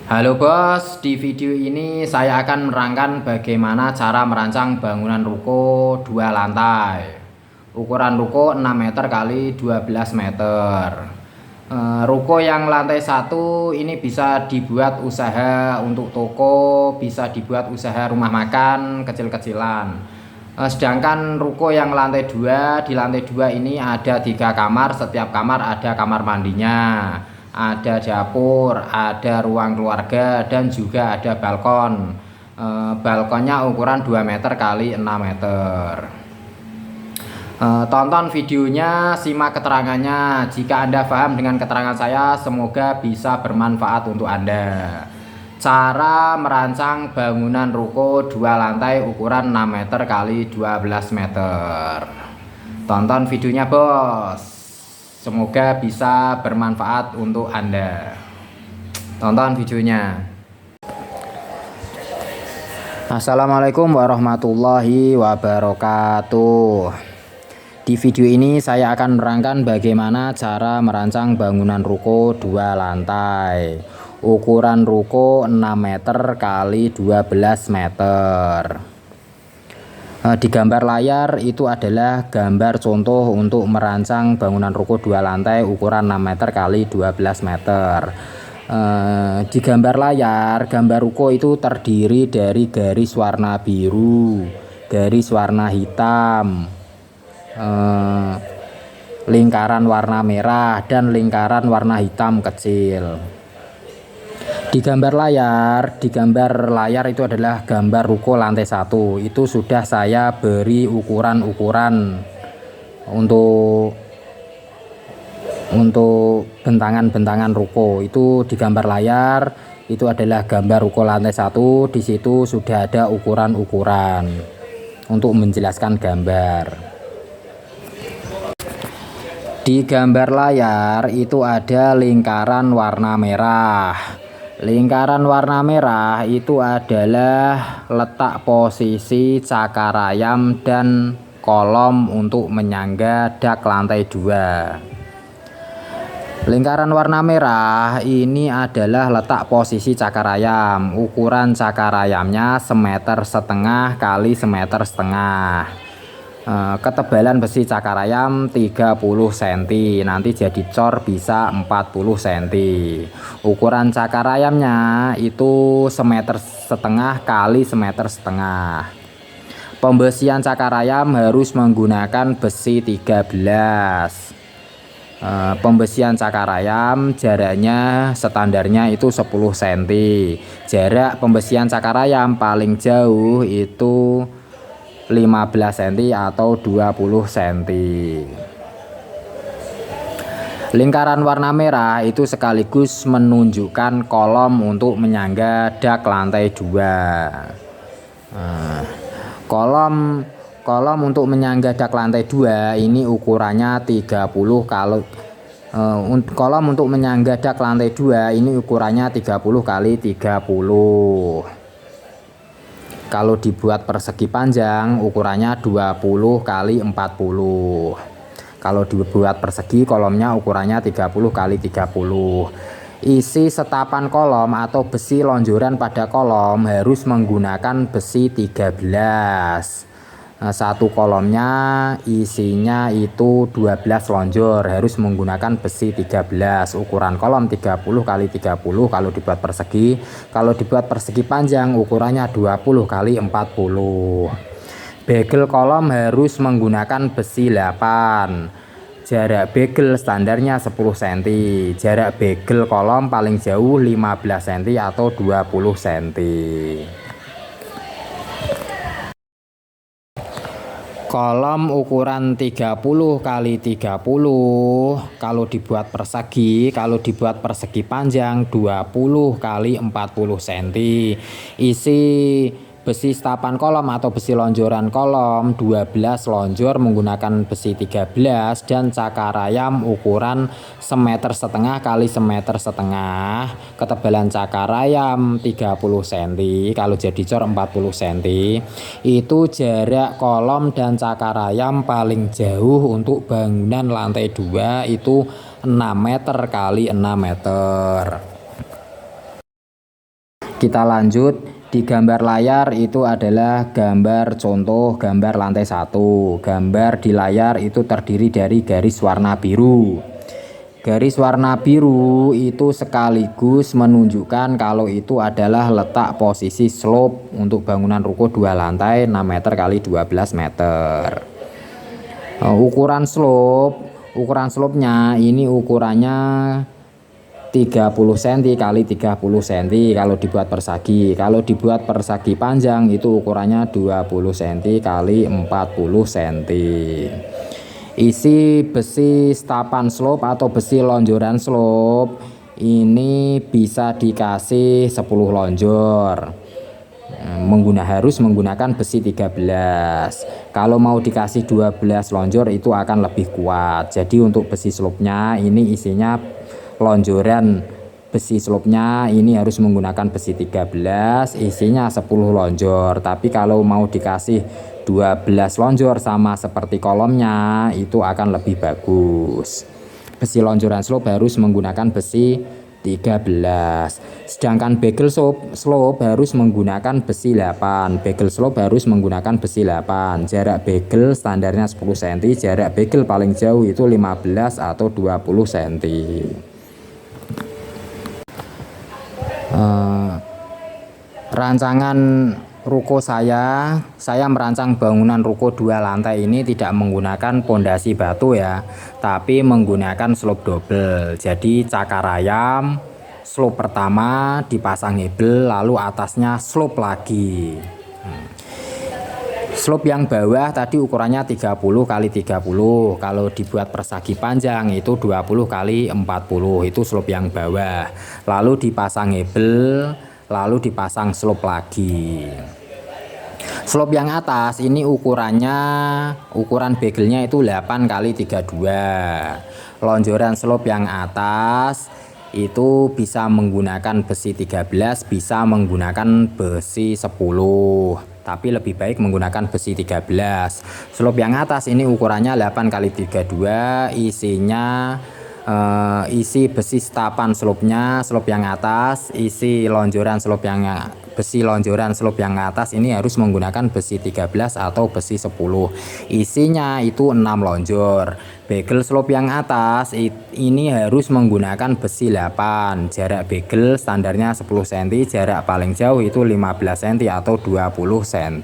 Halo bos, di video ini saya akan menerangkan bagaimana cara merancang bangunan ruko 2 lantai. Ukuran ruko 6 meter kali 12 meter. Ruko yang lantai 1 ini bisa dibuat usaha untuk toko, bisa dibuat usaha rumah makan kecil-kecilan. Sedangkan ruko yang lantai 2, di lantai 2 ini ada 3 kamar, setiap kamar ada kamar mandinya, ada dapur, ada ruang keluarga, dan juga ada balkon. Balkonnya ukuran 2 meter kali 6 meter. Tonton videonya, simak keterangannya. Jika Anda paham dengan keterangan saya, semoga bisa bermanfaat untuk Anda. Cara merancang bangunan ruko 2 lantai ukuran 6 meter kali 12 meter. Tonton videonya bos, semoga bisa bermanfaat untuk Anda. Tonton videonya. Assalamualaikum warahmatullahi wabarakatuh. Di video ini saya akan menerangkan bagaimana cara merancang bangunan ruko 2 lantai. Ukuran ruko 6 meter kali 12 meter. Di gambar layar itu adalah gambar contoh untuk merancang bangunan ruko 2 lantai ukuran 6 meter kali 12 meter. Di gambar layar, gambar ruko itu terdiri dari garis warna biru, garis warna hitam, lingkaran warna merah, dan lingkaran warna hitam kecil. Di gambar layar itu adalah gambar ruko lantai 1. Itu sudah saya beri ukuran-ukuran untuk bentangan-bentangan ruko. Itu di gambar layar itu adalah gambar ruko lantai 1. Di situ sudah ada ukuran-ukuran untuk menjelaskan gambar. Di gambar layar itu ada lingkaran warna merah. Lingkaran warna merah itu adalah letak posisi cakar ayam dan kolom untuk menyangga dak lantai 2. Lingkaran warna merah ini adalah letak posisi cakar ayam. Ukuran cakar ayamnya 1,5 meter kali 1,5 meter. Ketebalan besi cakar ayam 30 cm, nanti jadi cor bisa 40 cm. Ukuran cakar ayamnya itu 1,5 meter kali 1,5 meter. Pembesian cakar ayam harus menggunakan besi 13. Pembesian cakar ayam jaraknya standarnya itu 10 cm. Jarak pembesian cakar ayam paling jauh itu 15 cm atau 20 cm. Lingkaran warna merah itu sekaligus menunjukkan kolom untuk menyangga dak lantai 2. Kolom untuk menyangga dak lantai 2 ini ukurannya 30 kalau kolom untuk menyangga dak lantai 2 ini ukurannya 30 kali 30. Kalau dibuat persegi panjang ukurannya 20 kali 40. Kalau dibuat persegi kolomnya ukurannya 30 kali 30. Isi setapan kolom atau besi lonjoran pada kolom harus menggunakan besi 13. Satu kolomnya isinya itu 12 lonjor, harus menggunakan besi 13. Ukuran kolom 30 kali 30 kalau dibuat persegi. Kalau dibuat persegi panjang ukurannya 20 kali 40. Bagel kolom harus menggunakan besi 8. Jarak bagel standarnya 10 cm. Jarak bagel kolom paling jauh 15 cm atau 20 cm. Kolom ukuran 30 kali 30 kalau dibuat persegi panjang 20 kali 40 cm. Isi besi setapan kolom atau besi lonjoran kolom 12 lonjor menggunakan besi 13 dan cakar ayam ukuran 1,5 meter kali 1,5 meter. Ketebalan cakar ayam 30 cm, kalau jadi cor 40 cm. Itu jarak kolom dan cakar ayam paling jauh untuk bangunan lantai 2 itu 6 meter kali 6 meter. Kita lanjut, di gambar layar itu adalah gambar contoh gambar lantai 1. Gambar di layar itu terdiri dari garis warna biru. Garis warna biru itu sekaligus menunjukkan kalau itu adalah letak posisi slope untuk bangunan ruko 2 lantai 6 meter kali 12 meter. Ukuran slope-nya ini ukurannya 30 cm kali 30 cm kalau dibuat persegi. Kalau dibuat persegi panjang itu ukurannya 20 cm kali 40 cm. Isi besi stapan slope atau besi lonjoran slope ini bisa dikasih 10 lonjor. Harus menggunakan besi 13. Kalau mau dikasih 12 lonjor itu akan lebih kuat. Jadi untuk besi slope-nya ini isinya lonjoran besi slope-nya ini harus menggunakan besi 13, isinya 10 lonjor. Tapi kalau mau dikasih 12 lonjor sama seperti kolomnya itu akan lebih bagus. Besi lonjoran slope harus menggunakan besi 13. Sedangkan bagel slope harus menggunakan besi 8. Bagel slope harus menggunakan besi 8. Jarak bagel standarnya 10 cm, jarak bagel paling jauh itu 15 atau 20 cm. Rancangan ruko saya merancang bangunan ruko 2 lantai ini tidak menggunakan pondasi batu ya, tapi menggunakan slope double. Jadi cakar ayam, slope pertama dipasang hebel, lalu atasnya slope lagi. Slope yang bawah tadi ukurannya 30 kali 30. Kalau dibuat persegi panjang itu 20 kali 40. Itu slope yang bawah. Lalu dipasang hebel, lalu dipasang slope lagi. Slope yang atas ini ukuran bagelnya itu 8 kali 32. Lonjoran slope yang atas itu bisa menggunakan besi 13, bisa menggunakan besi 10. Tapi lebih baik menggunakan besi 13. Slope yang atas ini ukurannya 8 kali 32, isinya isi besi stapan slope-nya, slope yang atas, isi lonjoran slope yang besi lonjoran slope yang atas ini harus menggunakan besi 13 atau besi 10. Isinya itu 6 lonjor. Bagel slope yang atas ini harus menggunakan besi 8. Jarak bagel standarnya 10 cm, jarak paling jauh itu 15 cm atau 20 cm.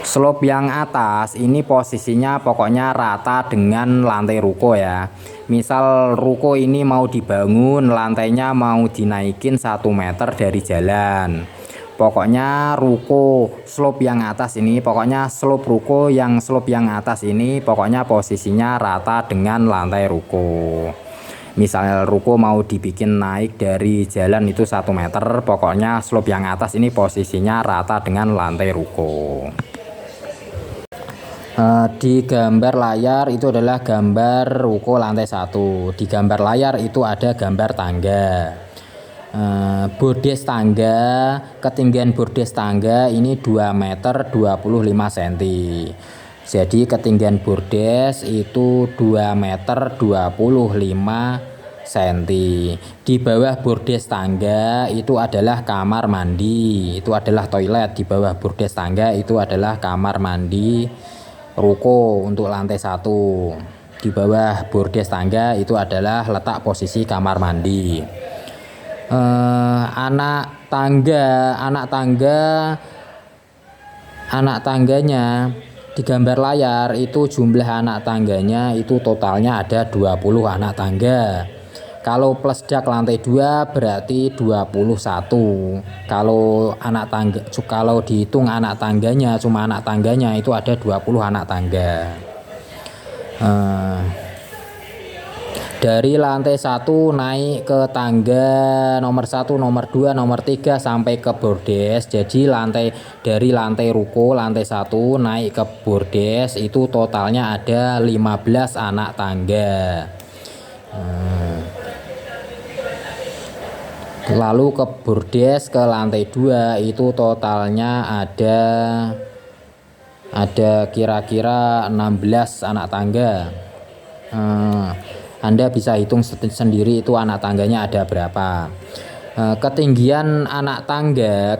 Slope yang atas ini posisinya pokoknya rata dengan lantai ruko ya. Misal ruko ini mau dibangun, lantainya mau dinaikin 1 meter dari jalan. Pokoknya ruko slope yang atas ini, pokoknya slope ruko yang slope yang atas ini pokoknya posisinya rata dengan lantai ruko. Misalnya ruko mau dibikin naik dari jalan itu 1 meter, pokoknya slope yang atas ini posisinya rata dengan lantai ruko. Di gambar layar itu adalah gambar ruko lantai 1. Di gambar layar itu ada gambar tangga. Bordes tangga, ketinggian bordes tangga ini 2 meter 25 cm. Jadi ketinggian bordes itu 2 meter 25 cm. Di bawah bordes tangga itu adalah kamar mandi, itu adalah toilet. Di bawah bordes tangga itu adalah kamar mandi ruko untuk lantai 1. Di bawah bordes tangga itu adalah letak posisi kamar mandi. Anak tangganya di gambar layar itu jumlah anak tangganya itu totalnya ada 20 anak tangga. Kalau plus dak lantai 2 berarti 21. Kalau dihitung anak tangganya, cuma anak tangganya itu ada 20 anak tangga. Dari lantai 1 naik ke tangga nomor 1, nomor 2, nomor 3 sampai ke bordes. Jadi dari lantai ruko lantai 1 naik ke bordes itu totalnya ada 15 anak tangga. Lalu ke bordes ke lantai 2 itu totalnya ada kira-kira 16 anak tangga. Anda bisa hitung sendiri itu anak tangganya ada berapa. Ketinggian anak tangga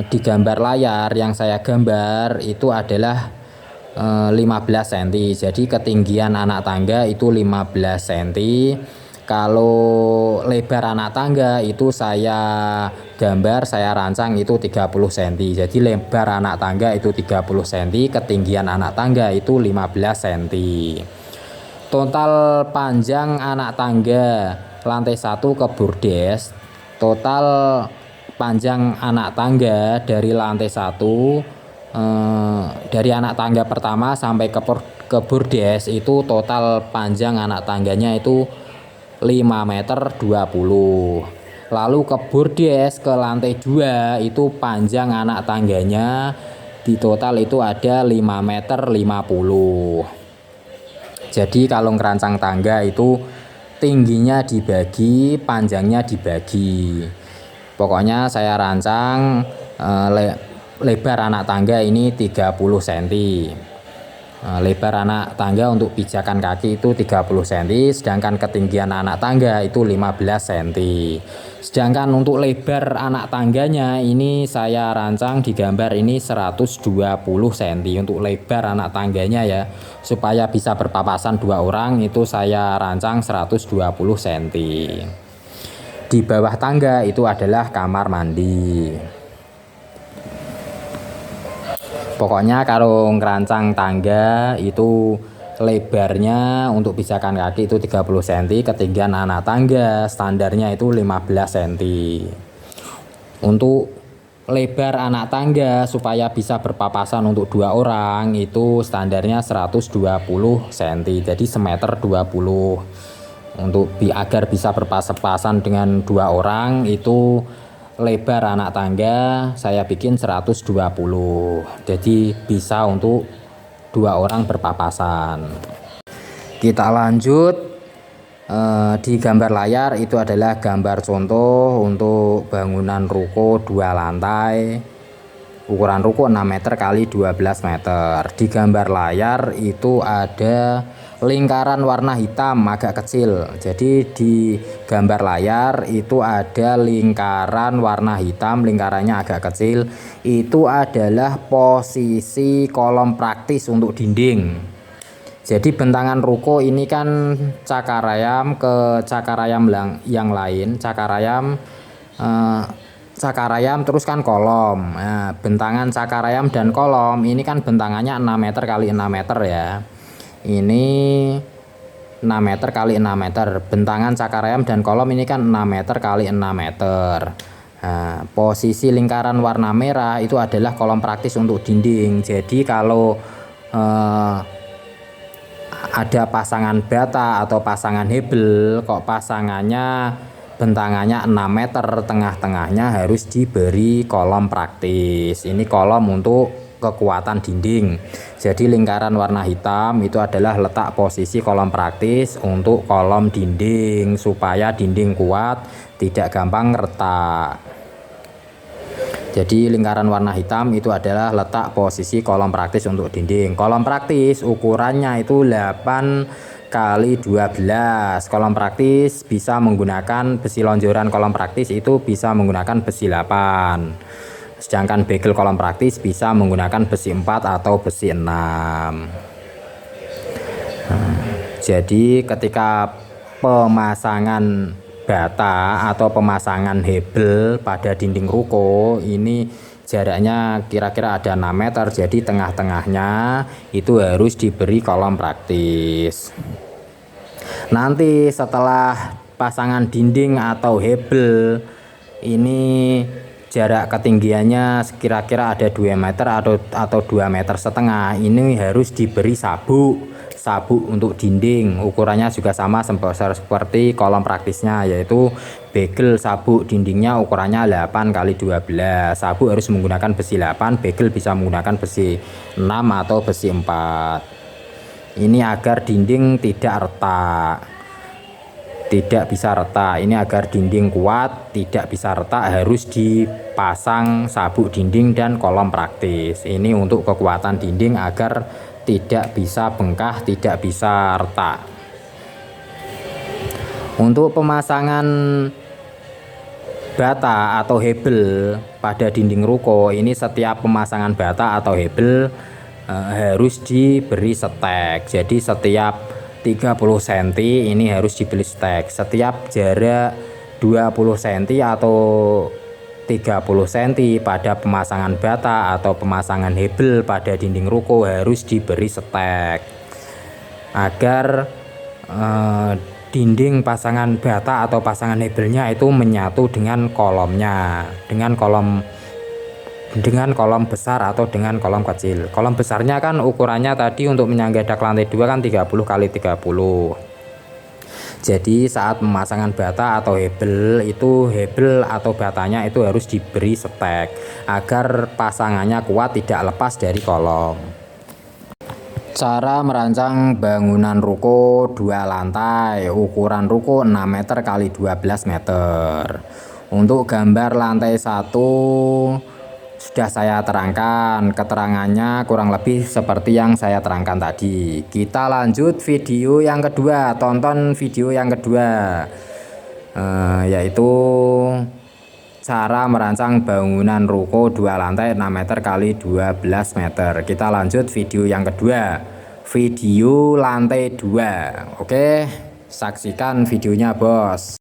di gambar layar yang saya gambar itu adalah 15 cm. Jadi ketinggian anak tangga itu 15 cm. Kalau lebar anak tangga itu saya gambar, saya rancang itu 30 cm. Jadi lebar anak tangga itu 30 cm, ketinggian anak tangga itu 15 cm. Total panjang anak tangga lantai 1 ke bordes, total panjang anak tangga dari lantai 1 dari anak tangga pertama sampai ke bordes itu total panjang anak tangganya itu 5,20 meter. Lalu ke bordes ke lantai 2 itu panjang anak tangganya di total itu ada 5,50 meter. Jadi kalau ngerancang tangga itu tingginya dibagi, panjangnya dibagi. Pokoknya saya rancang lebar anak tangga ini 30 cm. Lebar anak tangga untuk pijakan kaki itu 30 cm, sedangkan ketinggian anak tangga itu 15 cm. Sedangkan untuk lebar anak tangganya ini saya rancang di gambar ini 120 cm untuk lebar anak tangganya ya. Supaya bisa berpapasan 2 orang itu saya rancang 120 cm. Di bawah tangga itu adalah kamar mandi. Pokoknya kalau ngerancang tangga itu lebarnya untuk pijakan kaki itu 30 cm, ketinggian anak tangga standarnya itu 15 cm. Untuk lebar anak tangga supaya bisa berpapasan untuk 2 orang itu standarnya 120 cm, jadi 1,20 meter. Untuk agar bisa berpapasan dengan 2 orang itu lebar anak tangga saya bikin 120, jadi bisa untuk 2 orang berpapasan. Kita lanjut. Di gambar layar itu adalah gambar contoh untuk bangunan ruko 2 lantai, ukuran ruko 6 meter kali 12 meter. Di gambar layar itu ada lingkaran warna hitam agak kecil. Jadi di gambar layar itu ada lingkaran warna hitam, lingkarannya agak kecil. Itu adalah posisi kolom praktis untuk dinding. Jadi bentangan ruko ini kan cakarayam ke cakarayam yang lain, cakarayam terus kan kolom. Nah, bentangan cakarayam dan kolom ini kan bentangannya 6 meter kali 6 meter ya. Ini 6 meter kali 6 meter. Bentangan cakarayam dan kolom ini kan 6 meter kali 6 meter. Nah, posisi lingkaran warna merah itu adalah kolom praktis untuk dinding. Jadi kalau ada pasangan bata atau pasangan hebel, kok pasangannya bentangannya 6 meter, tengah-tengahnya harus diberi kolom praktis. Ini kolom untuk kekuatan dinding. Jadi lingkaran warna hitam itu adalah letak posisi kolom praktis untuk kolom dinding supaya dinding kuat, tidak gampang retak. Jadi lingkaran warna hitam itu adalah letak posisi kolom praktis untuk dinding. Kolom praktis ukurannya itu 8 kali 12. Kolom praktis bisa menggunakan besi lonjoran, kolom praktis itu bisa menggunakan besi 8. Sedangkan bagel kolom praktis bisa menggunakan besi 4 atau besi 6. Jadi ketika pemasangan bata atau pemasangan hebel pada dinding ruko ini jaraknya kira-kira ada 6 meter, jadi tengah-tengahnya itu harus diberi kolom praktis. Nanti setelah pasangan dinding atau hebel ini jarak ketinggiannya kira-kira ada 2 meter atau 2,5 meter, ini harus diberi sabuk untuk dinding. Ukurannya juga sama seperti kolom praktisnya, yaitu bagel sabuk dindingnya ukurannya 8 kali 12. Sabuk harus menggunakan besi 8, bagel bisa menggunakan besi 6 atau besi 4. Ini agar dinding tidak bisa retak. Ini agar dinding kuat, tidak bisa retak, harus dipasang sabuk dinding dan kolom praktis. Ini untuk kekuatan dinding agar tidak bisa bengkak, tidak bisa retak. Untuk pemasangan bata atau hebel pada dinding ruko ini, setiap pemasangan bata atau hebel harus diberi stek. Jadi setiap 30 cm ini harus dibeli stek. Setiap jarak 20 cm atau 30 cm pada pemasangan bata atau pemasangan hebel pada dinding ruko harus diberi stek agar dinding pasangan bata atau pasangan hebelnya itu menyatu dengan kolomnya, dengan kolom besar atau dengan kolom kecil. Kolom besarnya kan ukurannya tadi untuk menyangga dak lantai 2 kan 30 kali 30. Jadi saat pemasangan bata atau hebel itu, hebel atau batanya itu harus diberi stek agar pasangannya kuat, tidak lepas dari kolom. Cara merancang bangunan ruko 2 lantai, ukuran ruko 6 meter kali 12 meter. Untuk gambar lantai 1 sudah saya terangkan, keterangannya kurang lebih seperti yang saya terangkan tadi. Kita lanjut video yang kedua, tonton video yang kedua, yaitu cara merancang bangunan ruko 2 lantai 6 meter kali 12 meter. Kita lanjut video yang kedua, video lantai 2. Oke, saksikan videonya bos.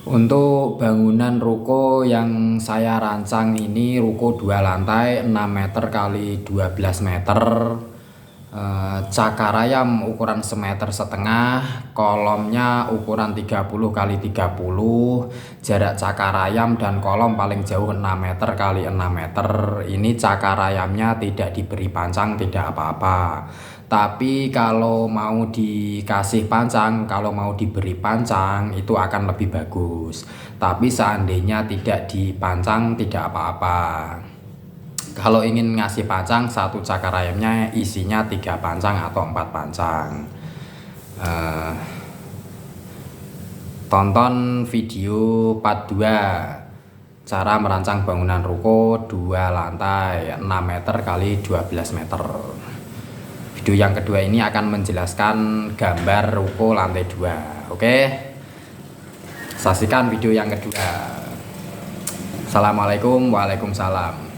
Untuk bangunan ruko yang saya rancang ini ruko 2 lantai 6 meter kali 12 meter, cakar ayam ukuran 1,5 meter, kolomnya ukuran 30 kali 30, jarak cakar ayam dan kolom paling jauh 6 meter kali 6 meter. Ini cakar ayamnya tidak diberi pancang, tidak apa-apa. Tapi kalau mau dikasih pancang, kalau mau diberi pancang itu akan lebih bagus. Tapi seandainya tidak dipancang tidak apa-apa. Kalau ingin ngasih pancang, satu cakar ayamnya isinya 3 pancang atau 4 pancang. Tonton video part 2, cara merancang bangunan ruko 2 lantai 6 meter kali 12 meter. Video yang kedua ini akan menjelaskan gambar ruko lantai 2. Oke, saksikan video yang kedua. Assalamualaikum, waalaikumsalam.